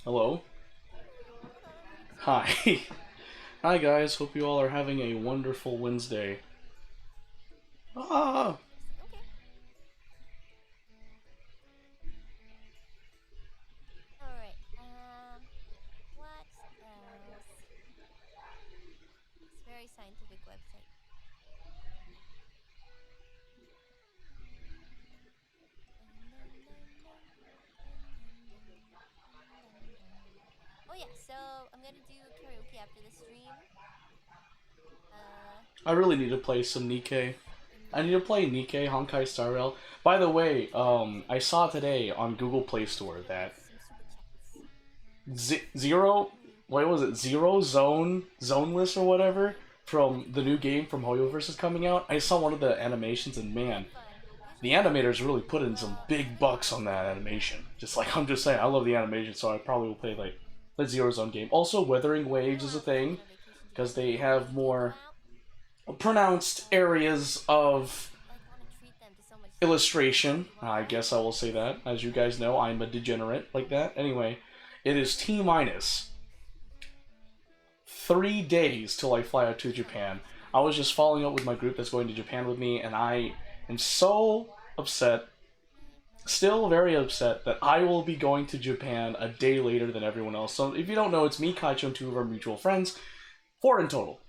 Hello. Hi. Hi guys, hope you all are having a wonderful Wednesday. Ah! Okay. All right. What else? It's very scientific website. Oh yeah. So I'm gonna do karaoke after the stream. Uh, I really need to play some Nikkei. I need to play Nikkei Honkai Star Rail. By the way, I saw today on Google Play Store that some super chats. Zero, what was it, Zero Zone, Zoneless or whatever, from the new game from Hoyoverse is coming out. I saw one of the animations and Very man, fun. the Usually, animators really put in some big I bucks on that animation. Just like I'm just saying, I love the animation, so I probably will play like the Zero Zone game. Also, Weathering I Waves don't is a want to go thing on a vacation because together, they but if have we go more out, pronounced areas of like want to treat them to so much illustration. I drama. guess I will say that. As you guys know, I'm a degenerate like that. Anyway, it is T minus 3 days till I fly out to Japan. I was just following up with my group that's going to Japan with me, and I am so upset, still very upset, that I will be going to Japan a day later than everyone else. So if you don't know, it's me, Kaicho, and two of our mutual friends, four in total.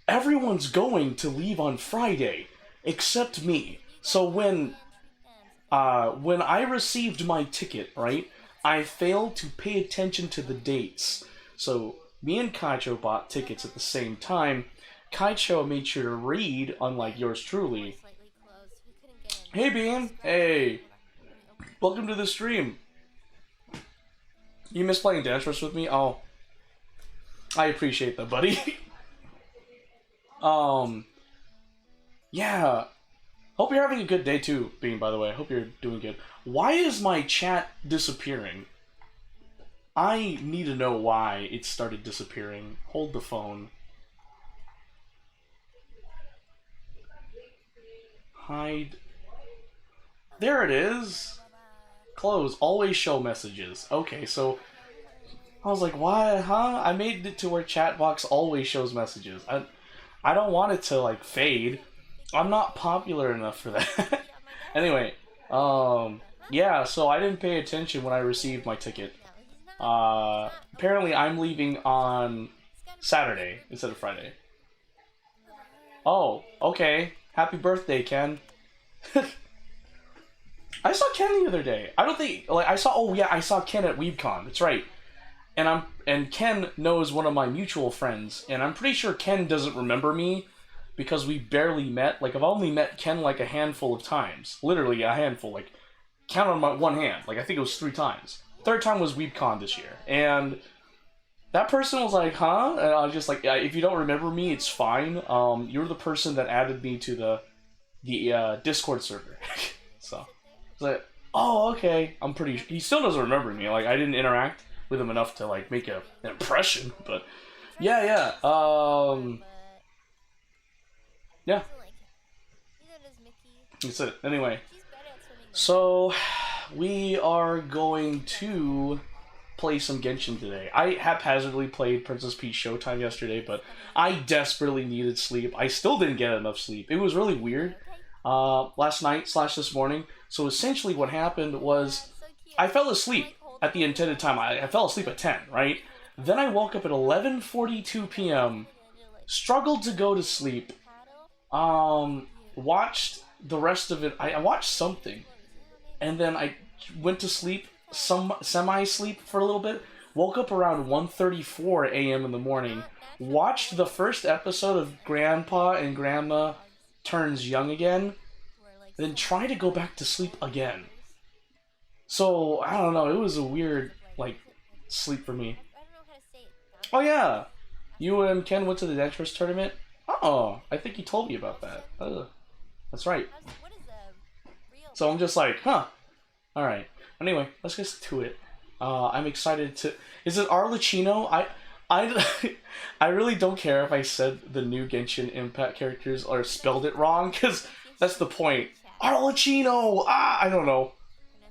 Everyone's going to leave on Friday, except me. We go So party and treat them. Something like that. when I received my ticket, right, I failed to pay attention to the dates. So me and Kaicho bought tickets at the same time. Kaicho made sure to read, unlike yours Door truly. slightly closed. We couldn't get in. Hey It Bean, scratched it. hey, Hold on. Let me open it. welcome to the stream. You miss playing Dance Rush with me? Oh, I appreciate that, buddy. um, yeah. Hope you're having a good day too, Bean, by the way. I hope you're doing good. Why is my chat disappearing? I need to know why it started disappearing. Hold the phone. Hide. There it is. Close. Always show messages. Okay, so I was like, why, huh? I made it to where chat box always shows messages. I don't want it to like fade. I'm not popular enough for that. Yeah, my dad said. Anyway, Huh? yeah. So I didn't pay attention when I received my ticket. No, he's not Apparently, okay. I'm leaving on He's got a fever. Saturday instead of Friday. Uh, Oh, okay. Happy birthday, Ken. I saw Ken the other day. I don't think like I saw. Oh yeah, I saw Ken at WeebCon. That's right. And Ken knows one of my mutual friends, and I'm pretty sure Ken doesn't remember me because we barely met. Like I've only met Ken like a handful of times, literally a handful. Like count on my one hand. Like I think it was 3 times. Third time was WeebCon this year, and that person was like, "Huh?" And I was just like, yeah, "If you don't remember me, it's fine. You're the person that added me to the Discord server." So it's like, "Oh, okay." I'm pretty. He still doesn't remember me. Like I didn't interact with him enough to like make an impression. But I tried to yeah, say yeah, hi to him before, but yeah. doesn't like it. Neither does Mickey. That's it. Anyway, She's better at swimming than me. so we are going to play some Genshin today. I haphazardly played Princess Peach Showtime yesterday, but I desperately needed sleep. I still didn't get enough sleep. It was really weird Okay. last night slash this morning. So essentially, what happened was So cute. I fell I asleep like holding at the him intended whenever time. I I play. fell asleep at 10, right? Then I woke up at 11:42 p.m. And you're like, Struggled to go to sleep. paddle. Um, Cute. watched the rest of it. I watched something, Let me see. Okay. and then I went to sleep, some semi-sleep for a little bit. Woke up around 1:34 a.m. in the morning. Not naturally Watched the going first to episode of Grandpa and Grandma dogs Turns Young Again, who are like then so try to go fat back to sleep and again. gross. So I don't know. It was a Because weird of like like sleep for me. I don't know how to say it. Oh yeah, That's you and Ken went to the Dance tournament. Oh, I think you told me about that. That's right. what is a real So I'm just like, huh. All right. Anyway, let's get to it. I'm excited to. Is it Arlecchino? I, I really don't care if I said the new Genshin Impact characters or spelled it wrong, because that's the point. chat? Arlecchino. Ah, I don't know.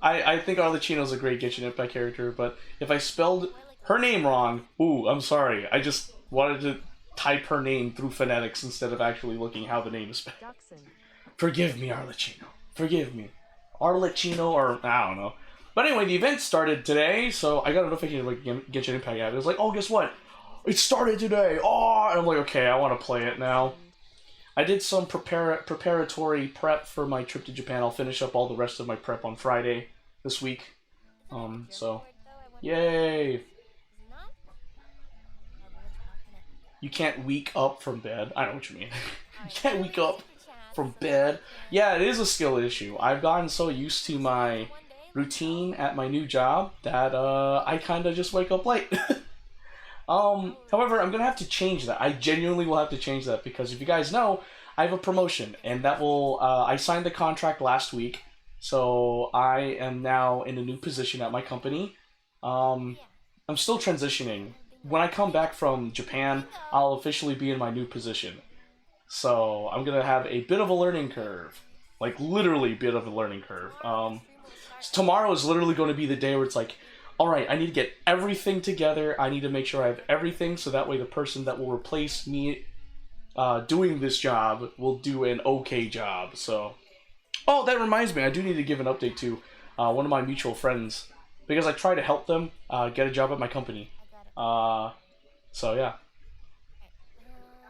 I think Arlecchino's a great Genshin Impact character, but if I spelled her name wrong, ooh, I'm sorry. I just wanted to type her name through phonetics instead of actually looking how the name is spelled. Forgive me, Arlecchino. Forgive me. Arlecchino, or I don't know. But anyway, the event started today, so I got a notification of like Genshin Impact app. It was like, oh, guess what? It started today. Oh, and I'm like, okay, I want to play it now. I did some preparatory prep for my trip to Japan. I'll finish up all the rest of my prep on Friday this week. So, yay! You can't wake up from bed. I know what you mean. You can't wake up from bed. Yeah, it is a skill issue. I've gotten so used to my routine at my new job that I kind of just wake up late. However, I'm gonna have to change that. I genuinely will have to change that because if you guys know, I have a promotion and that will, I signed the contract last week, so I am now in a new position at my company. I'm still transitioning. When I come back from Japan, I'll officially be in my new position. So I'm gonna have a bit of a learning curve. Like, literally a bit of a learning curve. Tomorrow is literally going to be the day where it's like, alright, I need to get everything together, I need to make sure I have everything, so that way the person that will replace me doing this job will do an okay job, so... Oh, that reminds me, I do need to give an update to one of my mutual friends, because I try to help them get a job at my company. So yeah.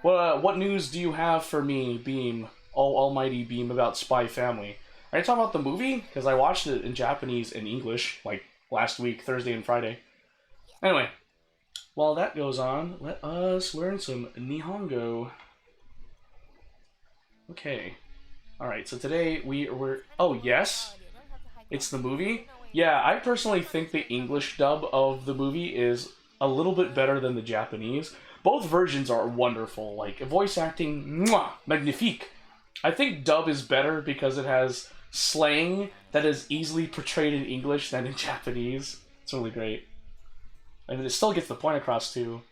What news do you have for me, Beam, almighty Beam, about Spy Family? Are you talking about the movie? Because I watched it in Japanese and English, like, last week, Thursday and Friday. Anyway, while that goes on, let us learn some Nihongo. Okay. Alright, so today we're... Oh, yes? It's the movie? Yeah, I personally think the English dub of the movie is a little bit better than the Japanese. Both versions are wonderful. Like, voice acting, mwah, magnifique. I think dub is better because it has slang that is easily portrayed in English than in Japanese. It's really great. And it still gets the point across, too.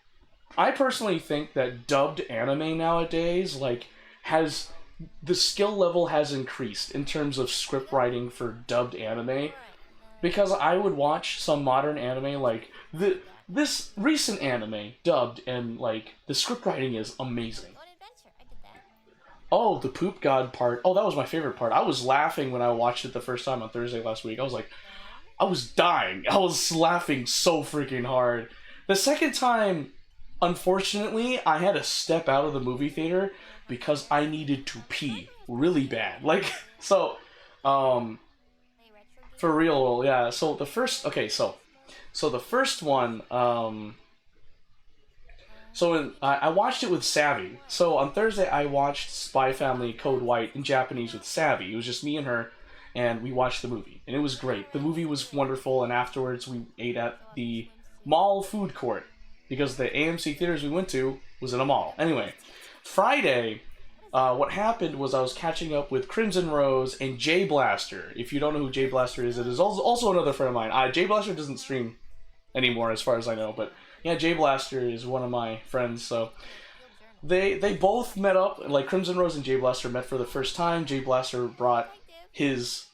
I personally think that dubbed anime nowadays, like, has... The skill level has increased in terms of script writing for dubbed anime. Because I would watch some modern anime, like, this recent anime, dubbed, and, like, the script writing is amazing. Oh, the poop god part. Oh, that was my favorite part. I was laughing when I watched it the first time on Thursday last week. I was like, I was dying. I was laughing so freaking hard. The second time, unfortunately, I had to step out of the movie theater because I needed to pee really bad. Like, so, for real, yeah. So the first, okay, so the first one, I watched it with Savvy. So on Thursday, I watched Spy Family Code White in Japanese with Savvy. It was just me and her, and we watched the movie. And it was great. The movie was wonderful, and afterwards we ate at the mall food court. Because the AMC theaters we went to was in a mall. Anyway, Friday, what happened was I was catching up with Crimson Rose and Jay Blaster. If you don't know who Jay Blaster is, it is also another friend of mine. Jay Blaster doesn't stream anymore as far as I know, but... Yeah, Jay Blaster is one of my friends, so they both met up, like Crimson Rose and Jay Blaster met for the first time. Jay Blaster brought his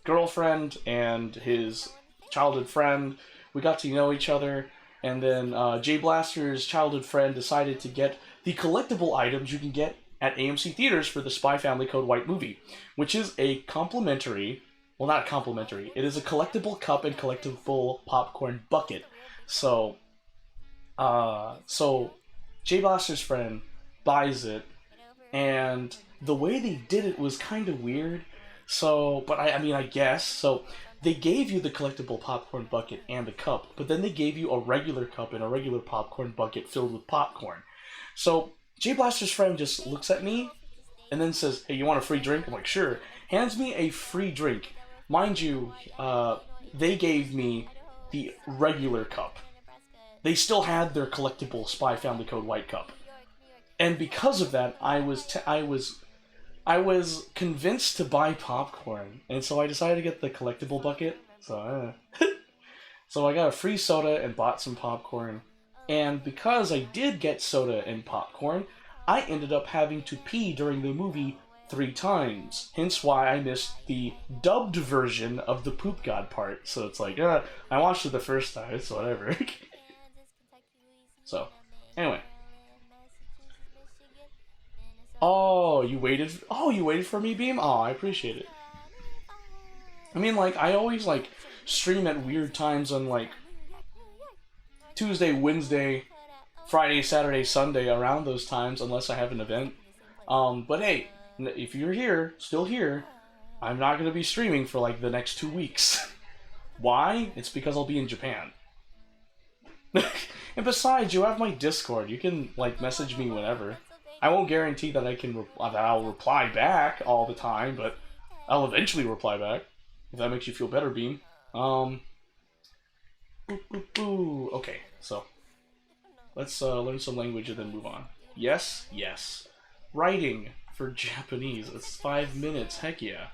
girlfriend and his childhood friend. We got to know each other, and then Jay Blaster's childhood friend decided to get the collectible items you can get at AMC theaters for the Spy Family Code White movie, which is a complimentary... Well, not complimentary. It is a collectible cup and collectible popcorn bucket. So Jay Blaster's friend buys it, and the way they did it was kind of weird. So, but I mean, I guess. So, they gave you the collectible popcorn bucket and the cup, but then they gave you a regular cup and a regular popcorn bucket filled with popcorn. So, Jay Blaster's friend just looks at me, and then says, hey, you want a free drink? I'm like, sure. Hands me a free drink. Mind you, they gave me the regular cup. They still had their collectible Spy Family Code White cup. And because of that, I was convinced to buy popcorn. And so I decided to get the collectible bucket. So, so I got a free soda and bought some popcorn. And because I did get soda and popcorn, I ended up having to pee during the movie 3 times. Hence why I missed the dubbed version of the Poop God part. So it's like, I watched it the first time, so whatever. Kansas, Kentucky, So, Louisiana, anyway. Maryland, Massachusetts, Michigan, Minnesota. Oh, you waited. Oh, you waited for me, Beam. Oh, I appreciate it. I mean, like, I always like stream at weird times on like Tuesday, Wednesday, Friday, Saturday, Sunday, around those times, unless I have an event. But hey, if you're here, still here, I'm not gonna be streaming for like the next 2 weeks. Why? It's because I'll be in Japan. And besides, you have my Discord. You can like message me whenever. I won't guarantee that that I'll reply back all the time, but I'll eventually reply back. If that makes you feel better, Beam. Okay, so let's learn some language and then move on. Yes, yes. Writing for Japanese. It's 5 minutes. Heck yeah.